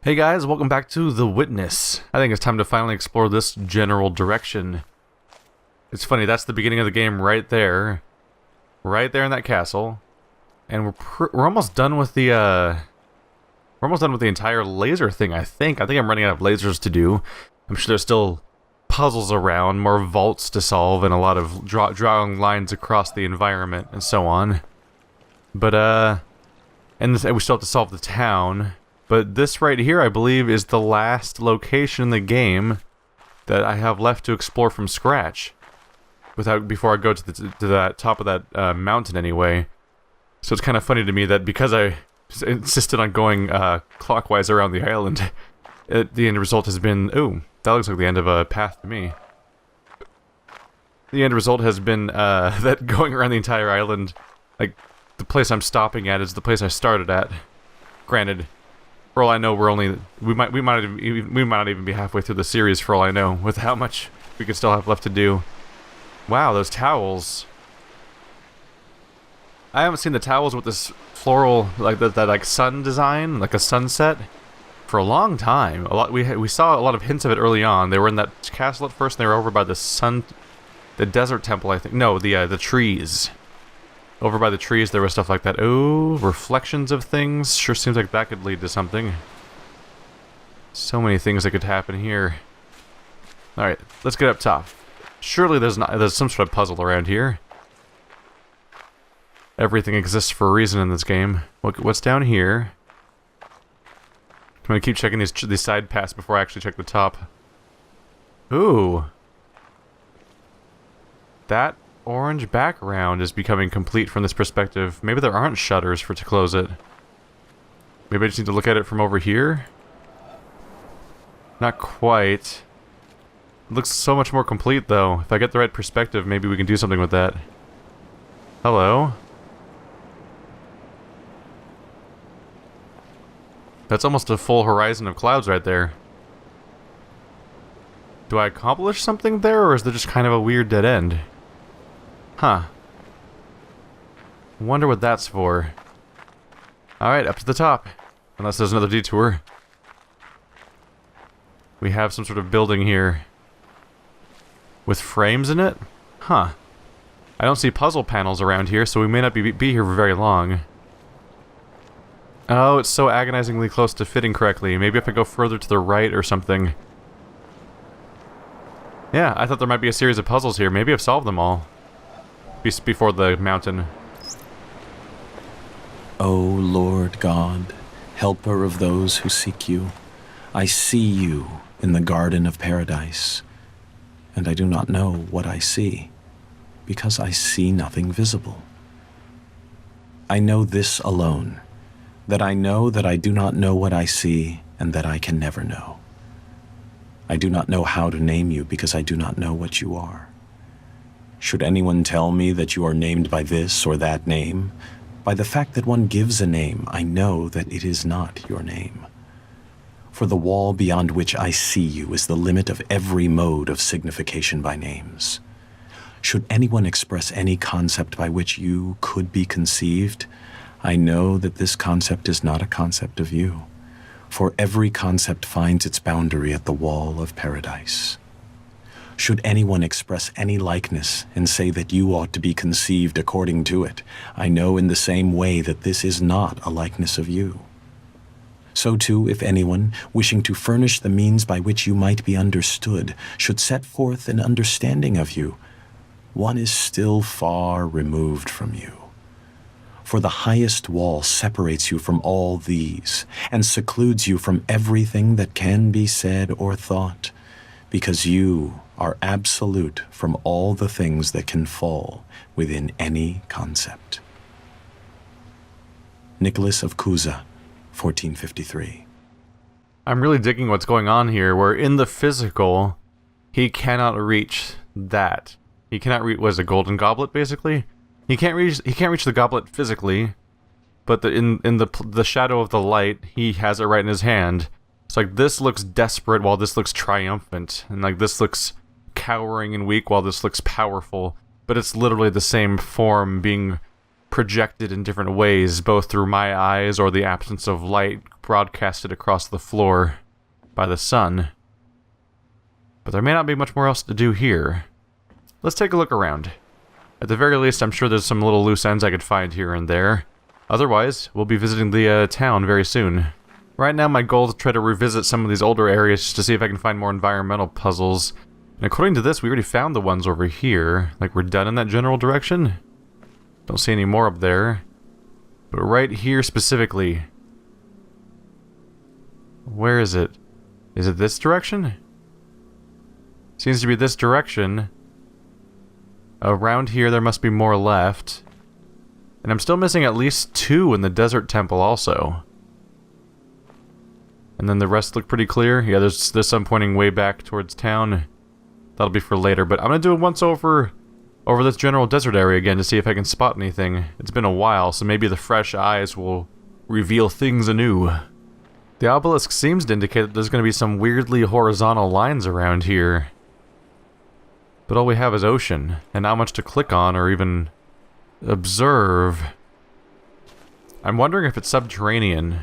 Hey guys, welcome back to The Witness. I think it's time to finally explore this general direction. It's funny, that's the beginning of the game right there. Right there in that castle. And we're almost done with the, we're almost done with the entire laser thing, I think. I think I'm running out of lasers to do. I'm sure there's still puzzles around, more vaults to solve, and a lot of drawing lines across the environment, and so on. But, and we still have to solve the town. But this right here, I believe, is the last location in the game that I have left to explore from scratch. Before I go to the top of that mountain anyway. So it's kind of funny to me that because I insisted on going clockwise around the island, the end result has been, ooh, that looks like the end of a path to me. The end result has been that going around the entire island, like, the place I'm stopping at is the place I started at. Granted, for all I know, we might not even be halfway through the series for all I know, with how much we could still have left to do. Wow, those towels. I haven't seen the towels with this floral, like that like sun design, like a sunset, for a long time. We saw a lot of hints of it early on. They were in that castle at first, and they were over by the desert temple, I think. No, the trees. Over by the trees, there was stuff like that. Oh, reflections of things. Sure seems like that could lead to something. So many things that could happen here. Alright, let's get up top. Surely there's some sort of puzzle around here. Everything exists for a reason in this game. What's down here? I'm gonna keep checking these side paths before I actually check the top. Ooh. That orange background is becoming complete from this perspective. Maybe there aren't shutters to close it. Maybe I just need to look at it from over here? Not quite. It looks so much more complete, though. If I get the right perspective, maybe we can do something with that. Hello? That's almost a full horizon of clouds right there. Do I accomplish something there, or is there just kind of a weird dead end? Huh. Wonder what that's for. Alright, up to the top. Unless there's another detour. We have some sort of building here. With frames in it? Huh. I don't see puzzle panels around here, so we may not be here for very long. Oh, it's so agonizingly close to fitting correctly. Maybe if I go further to the right or something. Yeah, I thought there might be a series of puzzles here. Maybe I've solved them all. Before the mountain. O Lord God, helper of those who seek you, I see you in the garden of paradise, and I do not know what I see, because I see nothing visible. I know this alone, that I know that I do not know what I see, and that I can never know. I do not know how to name you, because I do not know what you are. Should anyone tell me that you are named by this or that name, by the fact that one gives a name, I know that it is not your name. For the wall beyond which I see you is the limit of every mode of signification by names. Should anyone express any concept by which you could be conceived, I know that this concept is not a concept of you, for every concept finds its boundary at the wall of paradise. Should anyone express any likeness and say that you ought to be conceived according to it, I know in the same way that this is not a likeness of you. So too, if anyone, wishing to furnish the means by which you might be understood, should set forth an understanding of you, one is still far removed from you. For the highest wall separates you from all these, and secludes you from everything that can be said or thought, because you are absolute from all the things that can fall within any concept. Nicholas of Cusa, 1453. I'm really digging what's going on here, where in the physical, he cannot reach that. He cannot reach, what is it, golden goblet, basically? He can't reach the goblet physically, but in the shadow of the light, he has it right in his hand. It's like, this looks desperate while this looks triumphant, and like this looks cowering and weak while this looks powerful, but it's literally the same form being projected in different ways, both through my eyes or the absence of light broadcasted across the floor by the sun. But there may not be much more else to do here. Let's take a look around. At the very least, I'm sure there's some little loose ends I could find here and there. Otherwise, we'll be visiting the town very soon. Right now, my goal is to try to revisit some of these older areas just to see if I can find more environmental puzzles. And according to this, we already found the ones over here. Like, we're done in that general direction? Don't see any more up there. But right here specifically... where is it? Is it this direction? Seems to be this direction. Around here, there must be more left. And I'm still missing at least 2 in the desert temple also. And then the rest look pretty clear. Yeah, there's some pointing way back towards town. That'll be for later, but I'm gonna do it once over this general desert area again to see if I can spot anything. It's been a while, so maybe the fresh eyes will reveal things anew. The obelisk seems to indicate that there's gonna be some weirdly horizontal lines around here. But all we have is ocean, and not much to click on or even observe. I'm wondering if it's subterranean.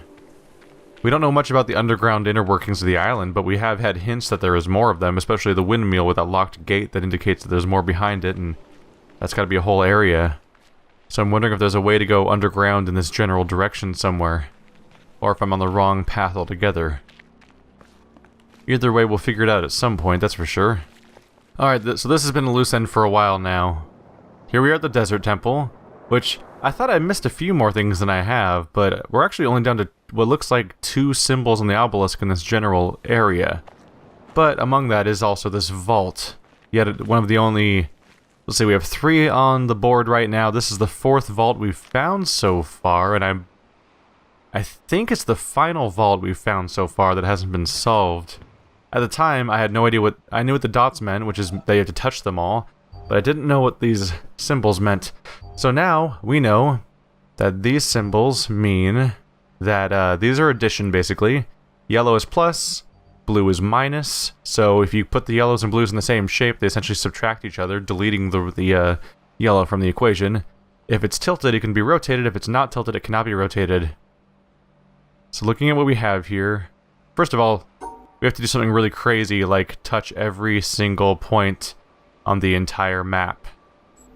We don't know much about the underground inner workings of the island, but we have had hints that there is more of them, especially the windmill with that locked gate that indicates that there's more behind it, and that's gotta be a whole area. So I'm wondering if there's a way to go underground in this general direction somewhere, or if I'm on the wrong path altogether. Either way, we'll figure it out at some point, that's for sure. Alright, so this has been a loose end for a while now. Here we are at the Desert Temple, which I thought I missed a few more things than I have, but we're actually only down to what looks like 2 symbols on the obelisk in this general area. But among that is also this vault. Yet one of the only... let's see, we have 3 on the board right now. This is the 4th vault we've found so far, and I think it's the final vault we've found so far that hasn't been solved. At the time, I had no idea what... I knew what the dots meant, which is that you have to touch them all, but I didn't know what these symbols meant. So now, we know that these symbols mean that these are addition, basically. Yellow is plus, blue is minus, so if you put the yellows and blues in the same shape, they essentially subtract each other, deleting the yellow from the equation. If it's tilted, it can be rotated. If it's not tilted, it cannot be rotated. So looking at what we have here, first of all, we have to do something really crazy, like touch every single point on the entire map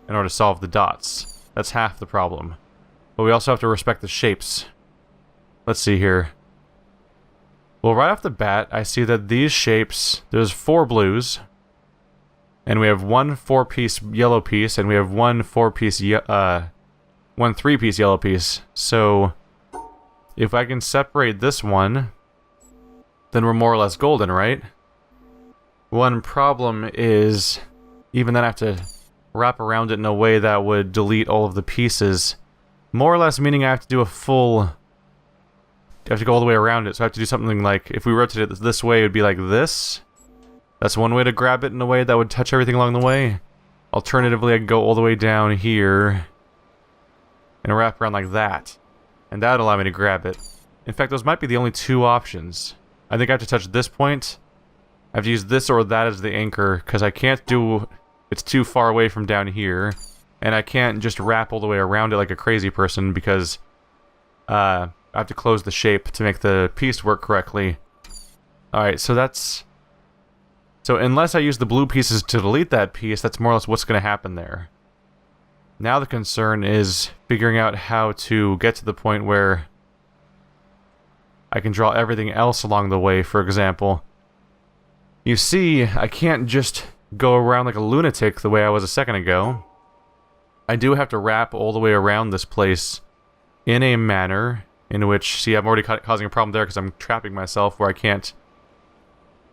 in order to solve the dots. That's half the problem. But we also have to respect the shapes. Let's see here. Well, right off the bat, I see that these shapes, there's 4 blues, and we have 1 4-piece yellow piece, and we have 1 4-piece, 1 3-piece yellow piece. So, if I can separate this one, then we're more or less golden, right? One problem is, even then I have to wrap around it in a way that would delete all of the pieces. More or less meaning I have to do a full... I have to go all the way around it, so I have to do something like, if we rotate it this way, it would be like this. That's one way to grab it in a way that would touch everything along the way. Alternatively, I could go all the way down here and wrap around like that. And that would allow me to grab it. In fact, those might be the only 2 options. I think I have to touch this point. I have to use this or that as the anchor, because I can't do... it's too far away from down here. And I can't just wrap all the way around it like a crazy person, because I have to close the shape to make the piece work correctly. Alright, so that's... so unless I use the blue pieces to delete that piece, that's more or less what's going to happen there. Now the concern is figuring out how to get to the point where I can draw everything else along the way, for example. You see, I can't just go around like a lunatic the way I was a second ago. I do have to wrap all the way around this place in a manner in which... see, I'm already causing a problem there because I'm trapping myself where I can't...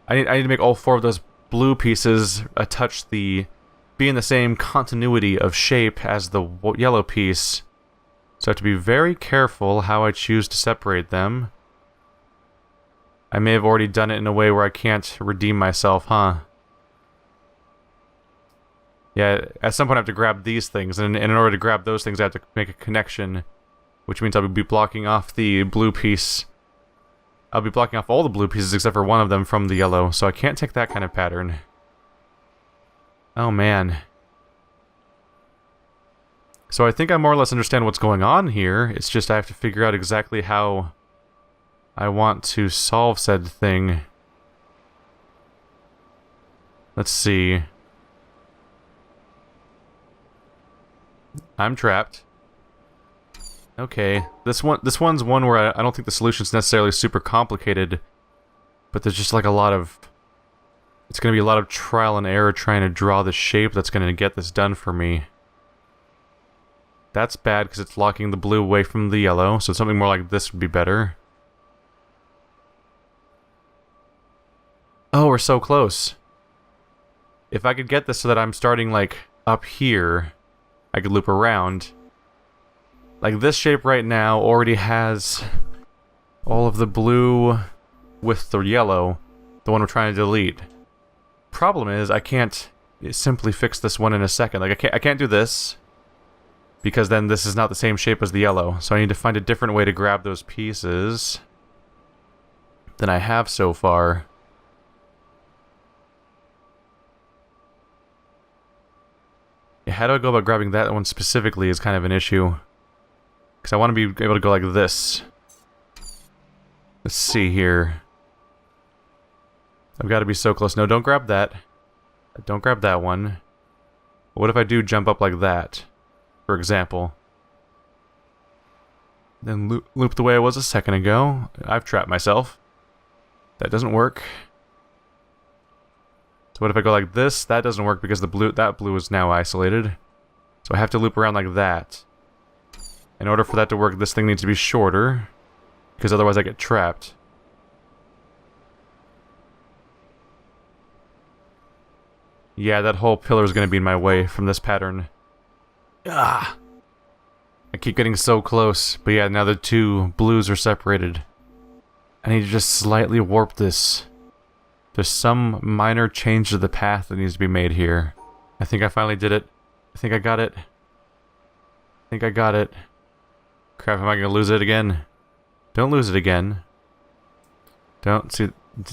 I need to make all 4 of those blue pieces touch the... be in the same continuity of shape as the yellow piece. So I have to be very careful how I choose to separate them. I may have already done it in a way where I can't redeem myself, huh? Yeah, at some point I have to grab these things, and in order to grab those things I have to make a connection, which means I'll be blocking off the blue piece. I'll be blocking off all the blue pieces except for one of them from the yellow, so I can't take that kind of pattern. Oh man. So I think I more or less understand what's going on here. It's just I have to figure out exactly how I want to solve said thing. Let's see. I'm trapped. Okay, this one's one where I don't think the solution's necessarily super complicated, but there's just like a lot of... It's going to be a lot of trial and error trying to draw the shape that's going to get this done for me. That's bad because it's locking the blue away from the yellow, so something more like this would be better. Oh, we're so close. If I could get this so that I'm starting like up here, I could loop around. Like this shape right now already has all of the blue with the yellow, the one we're trying to delete. Problem is, I can't simply fix this one in a second. Like I can't do this, because then this is not the same shape as the yellow. So I need to find a different way to grab those pieces than I have so far. Yeah, how do I go about grabbing that one specifically is kind of an issue. Because I want to be able to go like this. Let's see here. I've got to be so close. No, don't grab that. Don't grab that one. What if I do jump up like that, for example? Then loop the way I was a second ago. I've trapped myself. That doesn't work. So what if I go like this? That doesn't work because that blue is now isolated. So I have to loop around like that. In order for that to work, this thing needs to be shorter, because otherwise I get trapped. Yeah, that whole pillar is going to be in my way from this pattern. Ah! I keep getting so close, but yeah, now the two blues are separated. I need to just slightly warp this. There's some minor change to the path that needs to be made here. I think I finally did it. I think I got it. I think I got it. Crap, am I gonna lose it again? Don't lose it again. Don't see.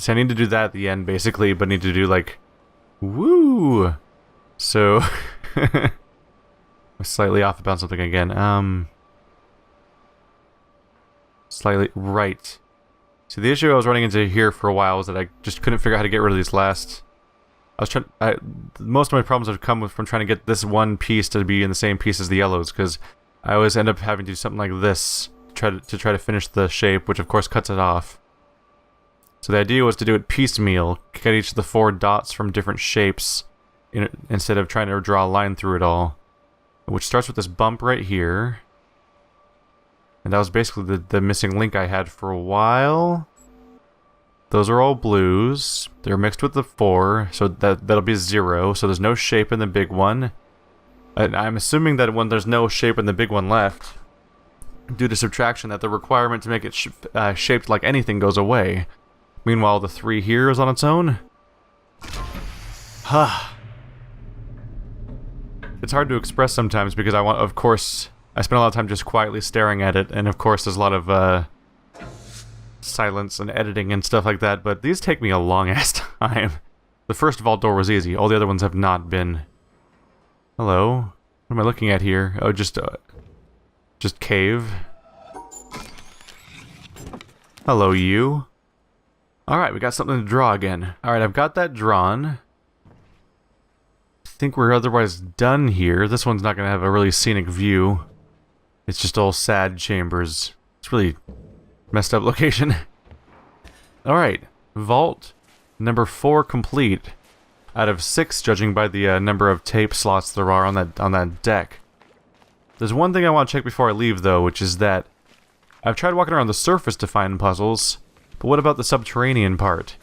I need to do that at the end, basically, but need to do like, woo. So I'm slightly off about something again. Slightly right. So the issue I was running into here for a while was that I just couldn't figure out how to get rid of these last. Most of my problems have come from trying to get this one piece to be in the same piece as the yellows, because I always end up having to do something like this to try to finish the shape, which of course cuts it off. So the idea was to do it piecemeal, get each of the 4 dots from different shapes, instead of trying to draw a line through it all. Which starts with this bump right here. And that was basically the missing link I had for a while. Those are all blues. They're mixed with the 4, so that'll be 0. So there's no shape in the big one. And I'm assuming that when there's no shape in the big one left, due to subtraction, that the requirement to make it shaped like anything goes away. Meanwhile, the 3 here is on its own. It's hard to express sometimes because of course, I spend a lot of time just quietly staring at it, and of course there's a lot of silence and editing and stuff like that, but these take me a long-ass time. The first vault door was easy, all the other ones have not been. Hello? What am I looking at here? Oh, just cave. Hello, you. Alright, we got something to draw again. Alright, I've got that drawn. I think we're otherwise done here. This one's not going to have a really scenic view. It's just all sad chambers. It's really messed up location. Alright, vault number 4 complete. Out of 6, judging by the number of tape slots there are on that deck. There's one thing I want to check before I leave, though, which is that I've tried walking around the surface to find puzzles, but what about the subterranean part?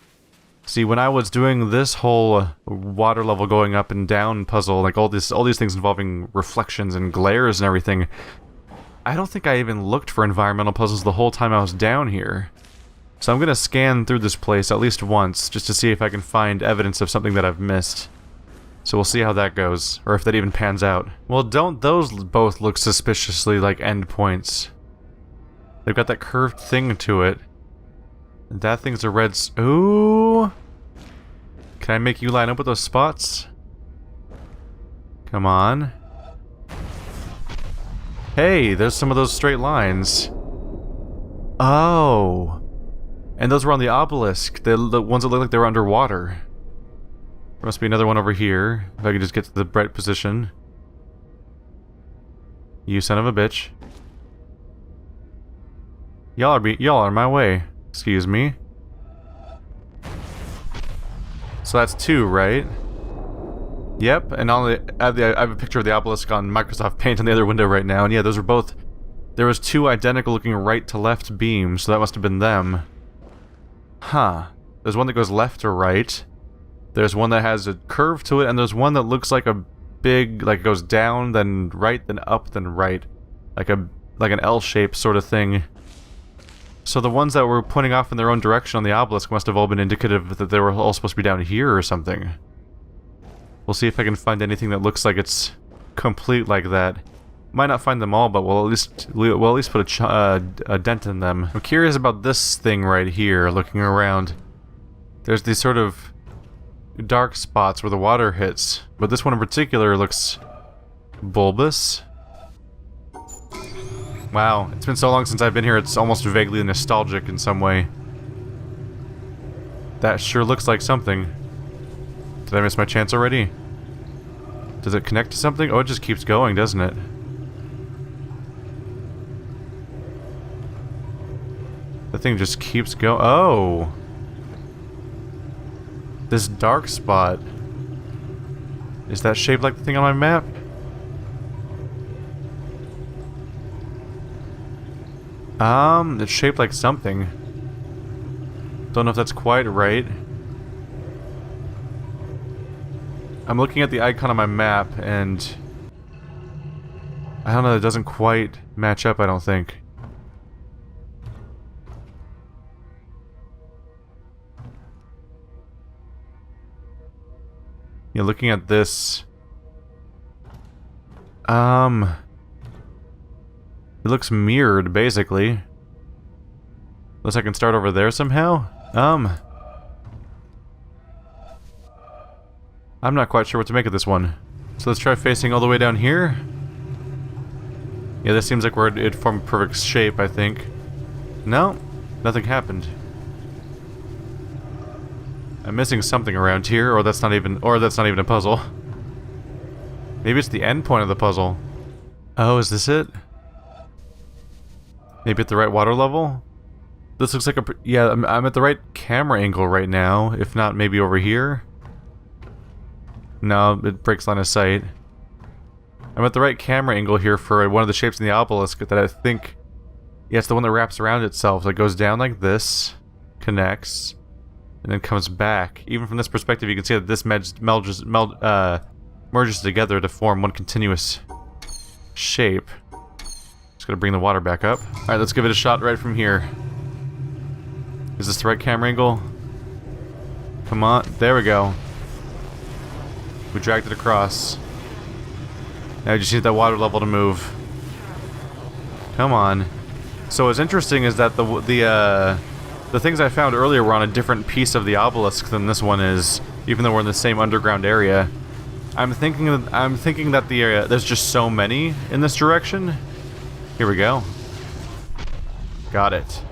See, when I was doing this whole water level going up and down puzzle, like all these things involving reflections and glares and everything, I don't think I even looked for environmental puzzles the whole time I was down here. So I'm gonna scan through this place at least once, just to see if I can find evidence of something that I've missed. So we'll see how that goes, or if that even pans out. Well, don't those both look suspiciously like endpoints? They've got that curved thing to it. That thing's a red ooh! Can I make you line up with those spots? Come on. Hey, there's some of those straight lines. Oh. And those were on the obelisk. The ones that look like they were underwater. There must be another one over here. If I could just get to the right position. You son of a bitch. Y'all are in my way. Excuse me. So that's 2, right? Yep, and I have a picture of the obelisk on Microsoft Paint on the other window right now, and yeah, those were both... There was 2 identical looking right to left beams, so that must have been them. Huh. There's one that goes left to right. There's one that has a curve to it, and there's one that looks like a big... Like, goes down, then right, then up, then right. Like an L-shaped sort of thing. So the ones that were pointing off in their own direction on the obelisk must have all been indicative that they were all supposed to be down here or something. We'll see if I can find anything that looks like it's complete like that. Might not find them all, but we'll at least put a dent in them. I'm curious about this thing right here, looking around. There's these sort of dark spots where the water hits, but this one in particular looks bulbous. Wow, it's been so long since I've been here, it's almost vaguely nostalgic in some way. That sure looks like something. Did I miss my chance already? Does it connect to something? Oh, it just keeps going, doesn't it? The thing just keeps going. Oh! This dark spot. Is that shaped like the thing on my map? It's shaped like something. Don't know if that's quite right. I'm looking at the icon on my map, and I don't know, it doesn't quite match up, I don't think. Yeah, looking at this... It looks mirrored, basically. Unless I can start over there somehow? I'm not quite sure what to make of this one. So let's try facing all the way down here. Yeah, this seems like where it'd form a perfect shape, I think. No, nothing happened. I'm missing something around here, or that's not even a puzzle. Maybe it's the end point of the puzzle. Oh, is this it? Maybe at the right water level? This looks like a... Yeah, I'm at the right camera angle right now. If not, maybe over here. No, it breaks line of sight. I'm at the right camera angle here for one of the shapes in the obelisk that I think... Yeah, it's the one that wraps around itself. So it goes down like this, connects, and then comes back. Even from this perspective, you can see that this merges together to form one continuous shape. Just gotta bring the water back up. Alright, let's give it a shot right from here. Is this the right camera angle? Come on, there we go. We dragged it across. Now I just need that water level to move. Come on. So what's interesting is that the things I found earlier were on a different piece of the obelisk than this one is, even though we're in the same underground area. I'm thinking that the area, there's just so many in this direction. Here we go. Got it.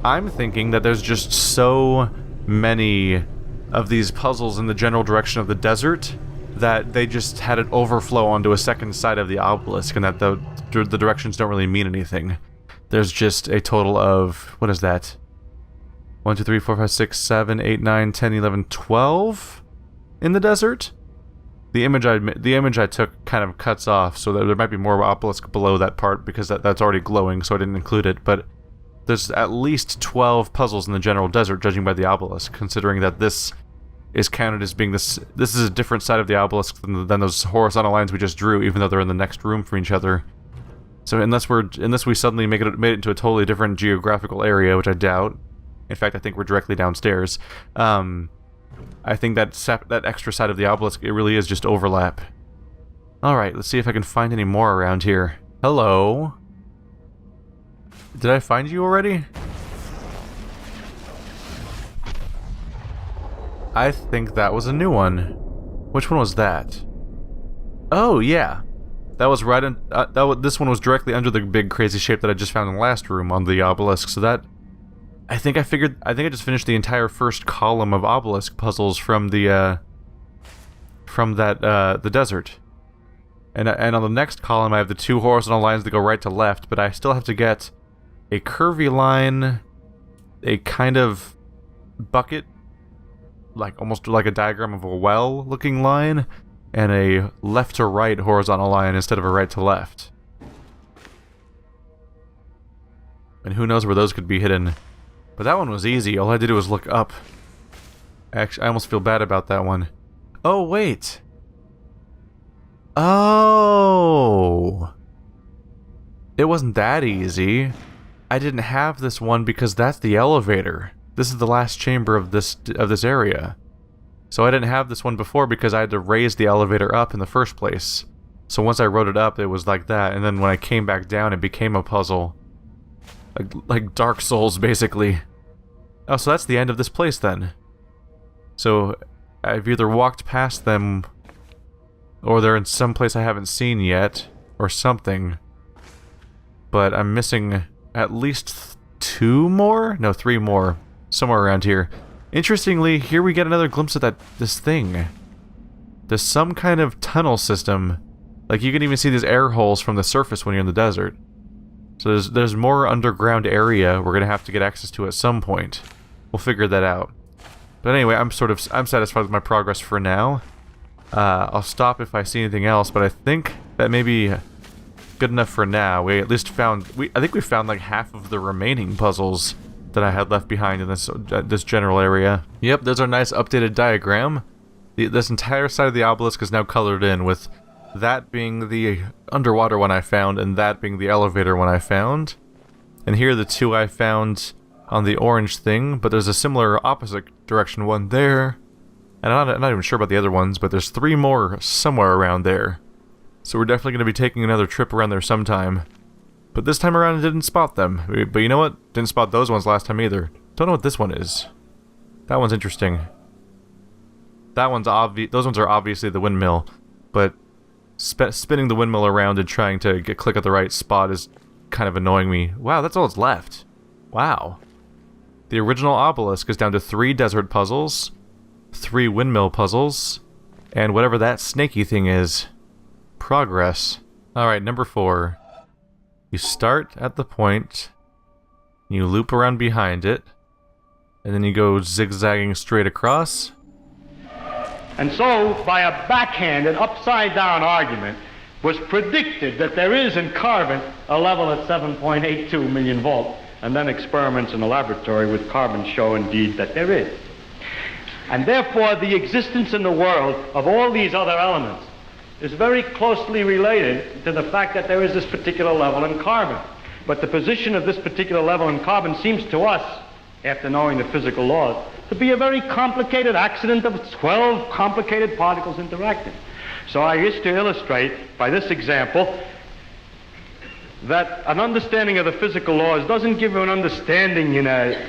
I'm thinking that there's just so many of these puzzles in the general direction of the desert that they just had it overflow onto a second side of the obelisk, and that the directions don't really mean anything. There's just a total of, what is that? 1, 2, 3, 4, 5, 6, 7, 8, 9, 10, 11, 12 in the desert? The image I took kind of cuts off, so there might be more obelisk below that part because that's already glowing, so I didn't include it, but there's at least 12 puzzles in the general desert, judging by the obelisk, considering that this is counted as being this is a different side of the obelisk than those horizontal lines we just drew, even though they're in the next room from each other. So unless we suddenly made it into a totally different geographical area, which I doubt. In fact, I think we're directly downstairs. I think that extra side of the obelisk, it really is just overlap. Alright, let's see if I can find any more around here. Hello? Did I find you already? I think that was a new one. Which one was that? Oh, yeah. That was right in, this one was directly under the big crazy shape that I just found in the last room on the obelisk, so that... I think I just finished the entire first column of obelisk puzzles from the desert. And on the next column I have the 2 horizontal lines that go right to left, but I still have to get a curvy line, a kind of bucket, like almost like a diagram of a well looking line, and a left to right horizontal line instead of a right to left. And who knows where those could be hidden. But that one was easy. All I had to do was look up. Actually, I almost feel bad about that one. Oh, wait. Oh. It wasn't that easy. I didn't have this one because that's the elevator. This is the last chamber of this area. So I didn't have this one before because I had to raise the elevator up in the first place. So once I wrote it up, it was like that, and then when I came back down, it became a puzzle. Like Dark Souls, basically. Oh, so that's the end of this place, then. So, I've either walked past them, or they're in some place I haven't seen yet, or something. But I'm missing at least 2 more? No, 3 more. Somewhere around here. Interestingly, here we get another glimpse of this thing. There's some kind of tunnel system. Like, you can even see these air holes from the surface when you're in the desert. So there's more underground area we're gonna have to get access to at some point. We'll figure that out. But anyway, I'm satisfied with my progress for now. I'll stop if I see anything else, but I think that may be good enough for now. We at least found I think we found like half of the remaining puzzles that I had left behind in this general area. Yep, there's our nice updated diagram. This entire side of the obelisk is now colored in, with that being the underwater one I found, and that being the elevator one I found. And here are the 2 I found on the orange thing, but there's a similar opposite direction one there. And I'm not even sure about the other ones, but there's 3 more somewhere around there. So we're definitely going to be taking another trip around there sometime. But this time around I didn't spot them. But you know what? Didn't spot those ones last time either. Don't know what this one is. That one's interesting. That one's obvious. Those ones are obviously the windmill, but spinning the windmill around and trying to click at the right spot is kind of annoying me. Wow, that's all that's left. Wow. The original obelisk is down to 3 desert puzzles, 3 windmill puzzles, and whatever that snaky thing is. Progress. Alright, number 4. You start at the point, you loop around behind it, and then you go zigzagging straight across. And so, by a backhanded, upside-down argument, was predicted that there is in carbon a level at 7.82 million volts, and then experiments in the laboratory with carbon show indeed that there is. And therefore, the existence in the world of all these other elements is very closely related to the fact that there is this particular level in carbon. But the position of this particular level in carbon seems to us, after knowing the physical laws, to be a very complicated accident of 12 complicated particles interacting. So I wish to illustrate by this example that an understanding of the physical laws doesn't give you an understanding in a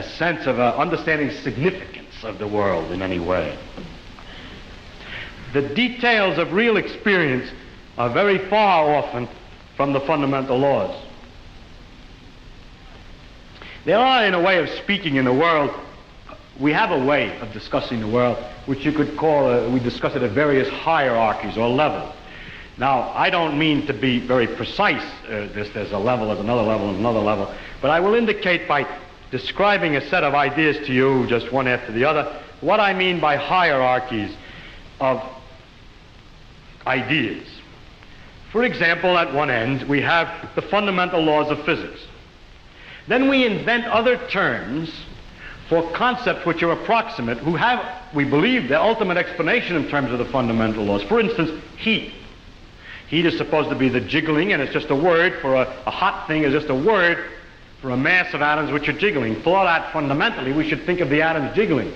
sense of understanding significance of the world in any way. The details of real experience are very far often from the fundamental laws. There are, in a way of speaking, in the world, we have a way of discussing the world which you could call, we discuss it at various hierarchies or levels. Now, I don't mean to be very precise, there's a level, there's another level, and another level, but I will indicate by describing a set of ideas to you, just one after the other, what I mean by hierarchies of ideas. For example, at one end, we have the fundamental laws of physics. Then we invent other terms for concepts which are approximate, who have, we believe, the ultimate explanation in terms of the fundamental laws. For instance, heat. Heat is supposed to be the jiggling, and it's just a word for a hot thing is just a word for a mass of atoms which are jiggling. For that, fundamentally, we should think of the atoms jiggling.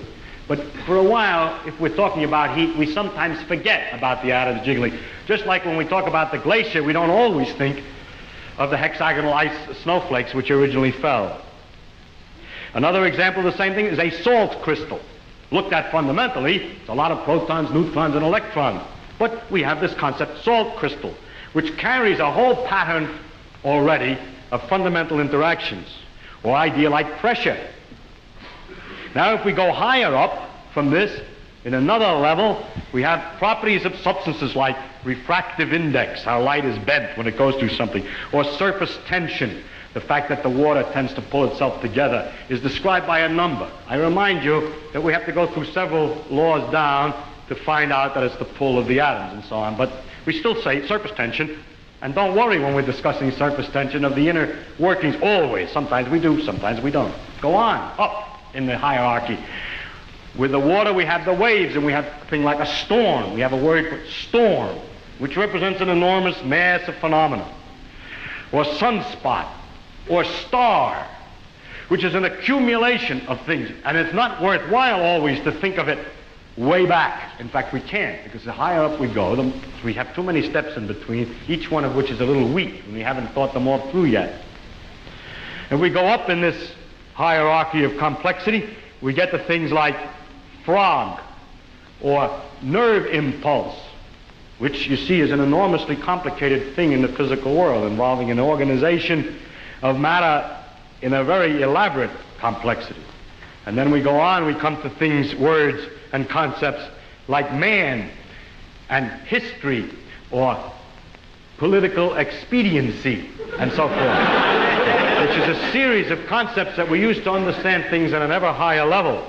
But for a while, if we're talking about heat, we sometimes forget about the atoms jiggling. Just like when we talk about the glacier, we don't always think of the hexagonal ice snowflakes which originally fell. Another example of the same thing is a salt crystal. Looked at fundamentally, it's a lot of protons, neutrons, and electrons. But we have this concept, salt crystal, which carries a whole pattern already of fundamental interactions, or idea like pressure. Now, if we go higher up from this, in another level, we have properties of substances like refractive index, how light is bent when it goes through something, or surface tension, the fact that the water tends to pull itself together, is described by a number. I remind you that we have to go through several laws down to find out that it's the pull of the atoms and so on, but we still say surface tension, and don't worry when we're discussing surface tension of the inner workings, always. Sometimes we do, sometimes we don't. Go on, up in the hierarchy. With the water, we have the waves, and we have a thing like a storm. We have a word for storm, which represents an enormous mass of phenomena. Or sunspot, or star, which is an accumulation of things. And it's not worthwhile always to think of it way back. In fact, we can't, because the higher up we go, we have too many steps in between, each one of which is a little weak, and we haven't thought them all through yet. If we go up in this hierarchy of complexity, we get to things like frog, or nerve impulse, which you see is an enormously complicated thing in the physical world, involving an organization of matter in a very elaborate complexity. And then we go on, we come to things, words, and concepts like man, and history, or political expediency, and so forth, which is a series of concepts that we use to understand things at an ever higher level.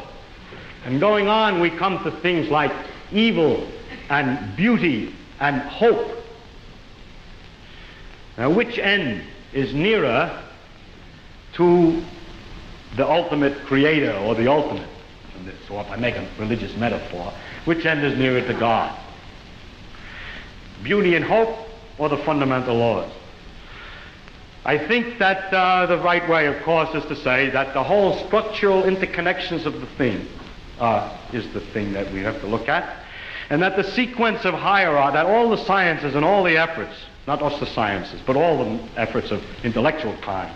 And going on, we come to things like evil and beauty and hope. Now, which end is nearer to the ultimate creator, or the ultimate? So if I make a religious metaphor, which end is nearer to God? Beauty and hope, or the fundamental laws? I think that the right way, of course, is to say that the whole structural interconnections of the thing is the thing that we have to look at, and that the sequence of hierarchy, that all the sciences and all the efforts, not just the sciences, but all the efforts of intellectual kind,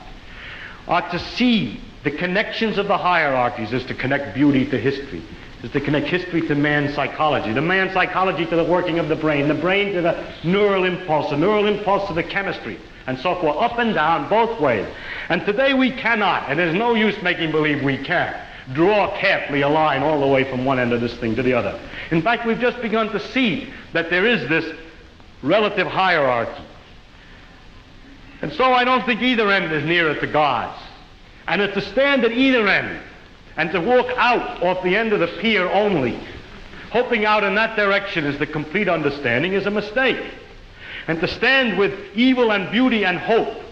are to see the connections of the hierarchies, is to connect beauty to history, is to connect history to man's psychology, the man's psychology to the working of the brain to the neural impulse to the chemistry, and so forth, up and down, both ways. And today we cannot, and there's no use making believe we can, draw carefully a line all the way from one end of this thing to the other. In fact, we've just begun to see that there is this relative hierarchy. And so I don't think either end is nearer to God's. And to stand at either end and to walk out off the end of the pier only, hoping out in that direction is the complete understanding, is a mistake. And to stand with evil and beauty and hope,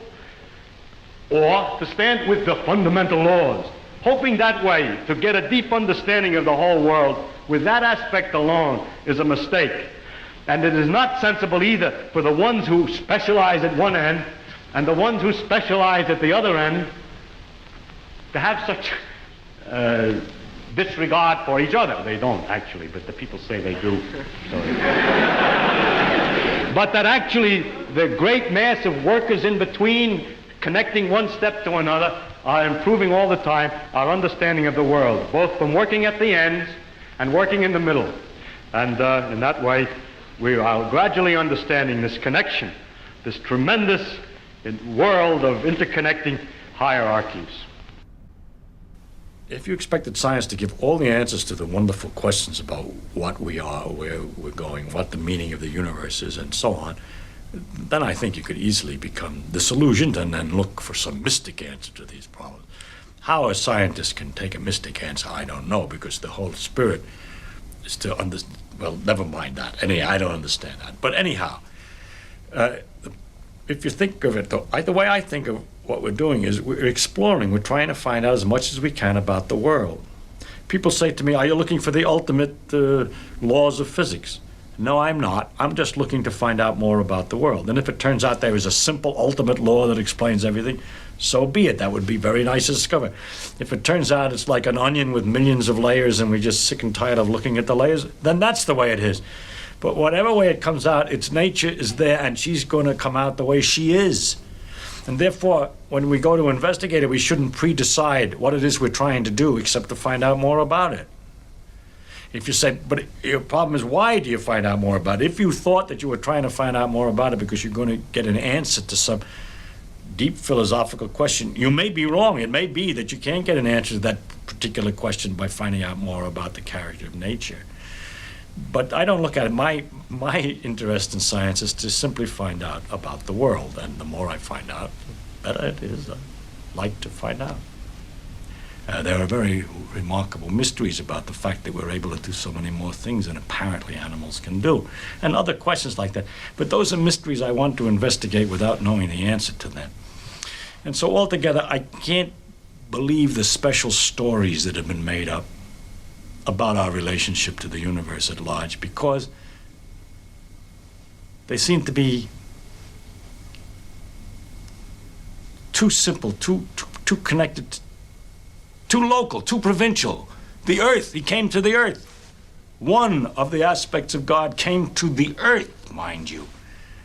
or to stand with the fundamental laws, hoping that way to get a deep understanding of the whole world with that aspect alone, is a mistake. And it is not sensible either for the ones who specialize at one end and the ones who specialize at the other end to have such disregard for each other. They don't actually, but the people say they do. But that actually the great mass of workers in between, connecting one step to another, are improving all the time our understanding of the world, both from working at the ends and working in the middle. And in that way, we are gradually understanding this connection, this tremendous world of interconnecting hierarchies. If you expected science to give all the answers to the wonderful questions about what we are, where we're going, what the meaning of the universe is, and so on, then I think you could easily become disillusioned and then look for some mystic answer to these problems. How a scientist can take a mystic answer, I don't know, because the whole spirit is to understand. Well, never mind that. I don't understand that. But anyhow, if you think of it, though, the way I think of what we're doing is we're exploring. We're trying to find out as much as we can about the world. People say to me, are you looking for the ultimate laws of physics? No, I'm not. I'm just looking to find out more about the world. And if it turns out there is a simple ultimate law that explains everything, so be it. That would be very nice to discover. If it turns out it's like an onion with millions of layers and we're just sick and tired of looking at the layers, then that's the way it is. But whatever way it comes out, its nature is there, and she's going to come out the way she is. And therefore, when we go to investigate it, we shouldn't pre-decide what it is we're trying to do, except to find out more about it. If you say, but your problem is, why do you find out more about it? If you thought that you were trying to find out more about it because you're going to get an answer to some deep philosophical question, you may be wrong. It may be that you can't get an answer to that particular question by finding out more about the character of nature. But I don't look at it. My interest in science is to simply find out about the world. And the more I find out, the better it is. I like to find out. There are very remarkable mysteries about the fact that we're able to do so many more things than apparently animals can do, and other questions like that. But those are mysteries I want to investigate without knowing the answer to them. And so altogether, I can't believe the special stories that have been made up about our relationship to the universe at large, because they seem to be too simple, too connected, too local, too provincial. The earth, he came to the earth. One of the aspects of God came to the earth, mind you.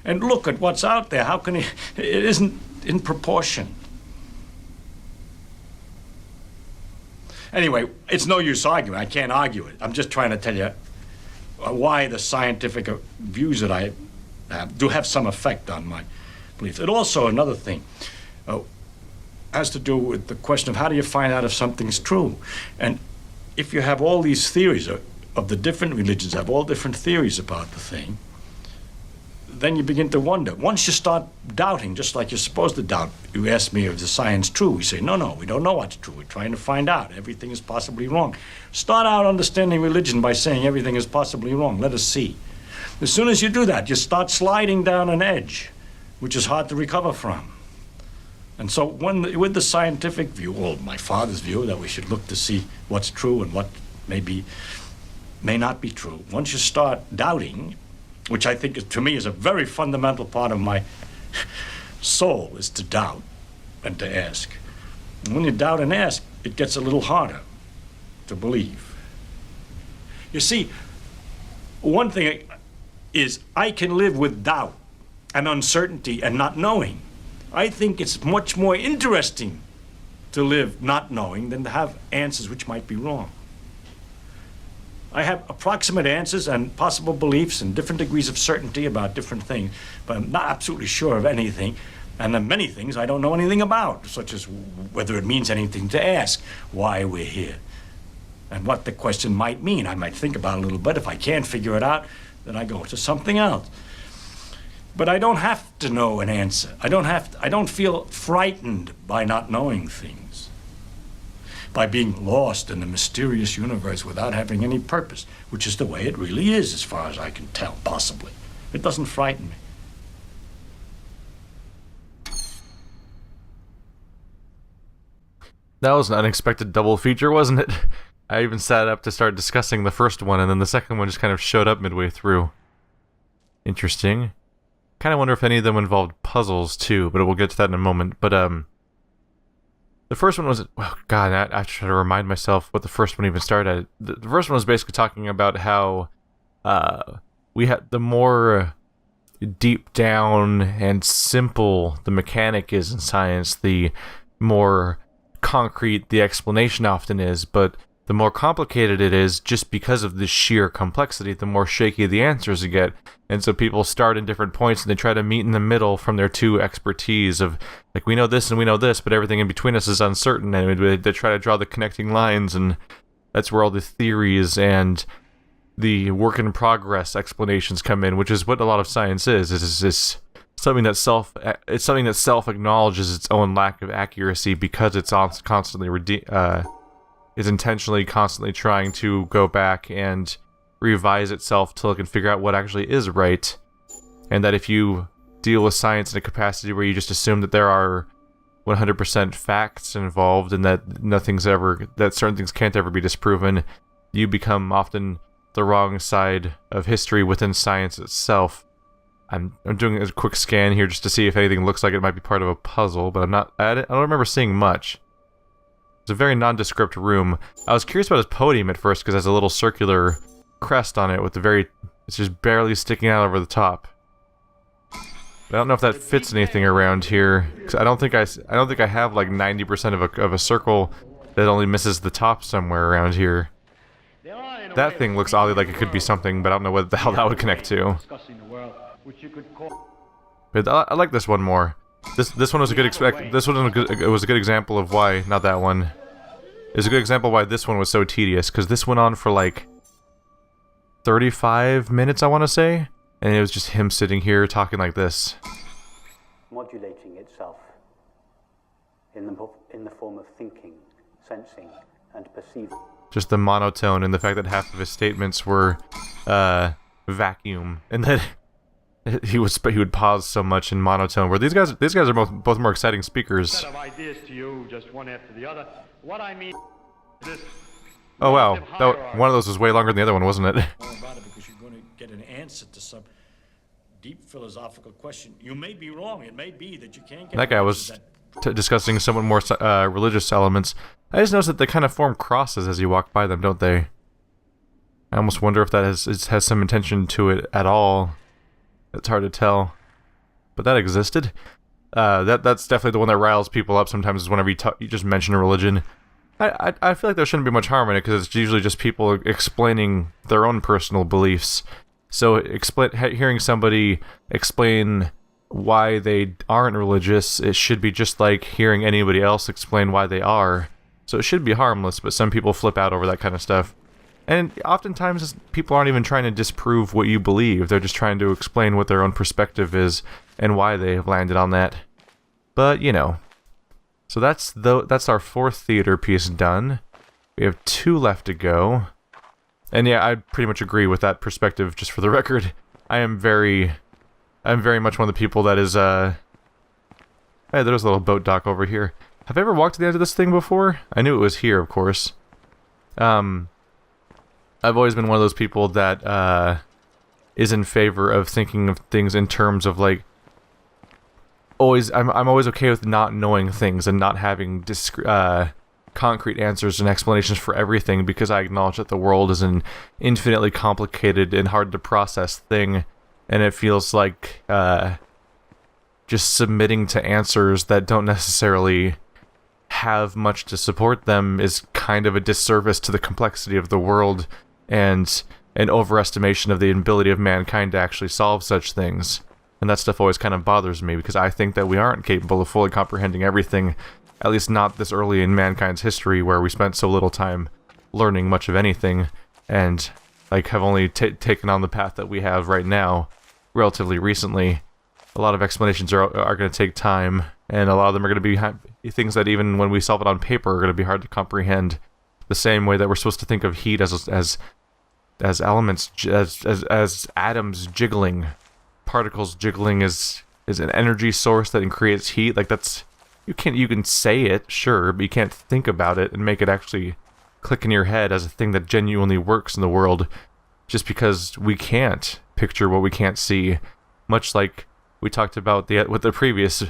And look at what's out there. How can it isn't in proportion. Anyway, it's no use arguing. I can't argue it. I'm just trying to tell you why the scientific views that I have do have some effect on my beliefs. And also another thing has to do with the question of how do you find out if something's true? And if you have all these theories of the different religions, have all different theories about the thing, then you begin to wonder. Once you start doubting, just like you're supposed to doubt, you ask me, is the science true? We say, no, we don't know what's true. We're trying to find out. Everything is possibly wrong. Start out understanding religion by saying everything is possibly wrong. Let us see. As soon as you do that, you start sliding down an edge, which is hard to recover from. And so with the scientific view, or my father's view, that we should look to see what's true and what may not be true, once you start doubting, which I think to me is a very fundamental part of my soul, is to doubt and to ask. And when you doubt and ask, it gets a little harder to believe. You see, one thing is I can live with doubt and uncertainty and not knowing. I think it's much more interesting to live not knowing than to have answers which might be wrong. I have approximate answers and possible beliefs and different degrees of certainty about different things, but I'm not absolutely sure of anything. And then many things I don't know anything about, such as whether it means anything to ask, why we're here, and what the question might mean. I might think about it a little bit. If I can't figure it out, then I go to something else. But I don't have to know an answer. I don't feel frightened by not knowing things, by being lost in the mysterious universe without having any purpose, which is the way it really is as far as I can tell, possibly. It doesn't frighten me. That was an unexpected double feature, wasn't it? I even sat up to start discussing the first one, and then the second one just kind of showed up midway through. Interesting. Kind of wonder if any of them involved puzzles too, but we'll get to that in a moment. But the first one was, oh god, I have to try to remind myself what the first one even started at. The first one was basically talking about how we had the more deep down and simple the mechanic is in science, the more concrete the explanation often is, but the more complicated it is, just because of the sheer complexity, the more shaky the answers you get. And so people start in different points and they try to meet in the middle from their two expertise of, like, we know this and we know this, but everything in between us is uncertain, and they try to draw the connecting lines, and that's where all the theories and the work in progress explanations come in, which is what a lot of science is. It's something that self acknowledges its own lack of accuracy because it's constantly is intentionally constantly trying to go back and revise itself till it can figure out what actually is right. And that if you deal with science in a capacity where you just assume that there are 100% facts involved and that that certain things can't ever be disproven, you become often the wrong side of history within science itself. I'm doing a quick scan here just to see if anything looks like it might be part of a puzzle, but I don't remember seeing much. It's a very nondescript room. I was curious about his podium at first because it has a little circular crest on it with it's just barely sticking out over the top. I don't know if that fits anything around here. 'Cause I don't think I have like 90% of a circle that only misses the top somewhere around here. There are, That thing looks oddly like it could be something, but I don't know what the hell that would connect to. But I like this one more. This one was a good it was a good example of why, not that one. It was a good example why this one was so tedious, because this went on for like 35 minutes, I want to say, and it was just him sitting here talking like this. Modulating itself in the form of thinking, sensing, and perceiving. Just the monotone and the fact that half of his statements were vacuum, and that he would pause so much in monotone. Where these guys are both more exciting speakers. Set of ideas to you, just one after the other. What I mean is this. Oh wow, one of those was way longer than the other one, wasn't it? More about it because you're going to get an answer to some deep philosophical question. You may be wrong. It may be that you can't get. That guy was discussing somewhat more religious elements. I just noticed that they kind of form crosses as you walk by them, don't they? I almost wonder if that has some intention to it at all. It's hard to tell, but that existed. That's definitely the one that riles people up sometimes. Is whenever you just mention a religion. I feel like there shouldn't be much harm in it because it's usually just people explaining their own personal beliefs. So hearing somebody explain why they aren't religious, it should be just like hearing anybody else explain why they are. So it should be harmless, but some people flip out over that kind of stuff. And oftentimes people aren't even trying to disprove what you believe. They're just trying to explain what their own perspective is and why they have landed on that. But, you know. So that's our fourth theater piece done. We have 2 left to go. And yeah, I pretty much agree with that perspective, just for the record. I'm very much one of the people that is, Hey, there's a little boat dock over here. Have I ever walked to the edge of this thing before? I knew it was here, of course. I've always been one of those people that, is in favor of thinking of things in terms of, like, I'm always okay with not knowing things and not having concrete answers and explanations for everything, because I acknowledge that the world is an infinitely complicated and hard to process thing, and it feels like just submitting to answers that don't necessarily have much to support them is kind of a disservice to the complexity of the world and an overestimation of the ability of mankind to actually solve such things. And that stuff always kind of bothers me, because I think that we aren't capable of fully comprehending everything, at least not this early in mankind's history, where we spent so little time learning much of anything, and like have only taken on the path that we have right now, relatively recently. A lot of explanations are going to take time, and a lot of them are going to be things that even when we solve it on paper are going to be hard to comprehend. The same way that we're supposed to think of heat as elements, as atoms jiggling. Particles jiggling is an energy source that creates heat. Like, that's you can say it, sure, but you can't think about it and make it actually click in your head as a thing that genuinely works in the world, just because we can't picture what we can't see. Much like we talked about with the previous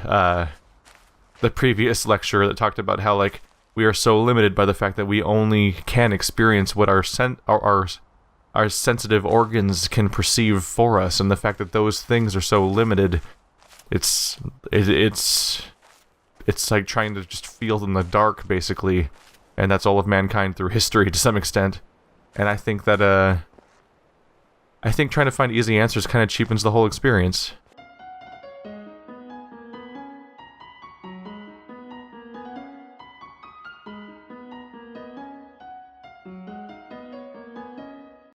lecture that talked about how, like, we are so limited by the fact that we only can experience what our sensitive organs can perceive for us, and the fact that those things are so limited, it's like trying to just feel in the dark, basically, and that's all of mankind through history to some extent. And I think that trying to find easy answers kind of cheapens the whole experience.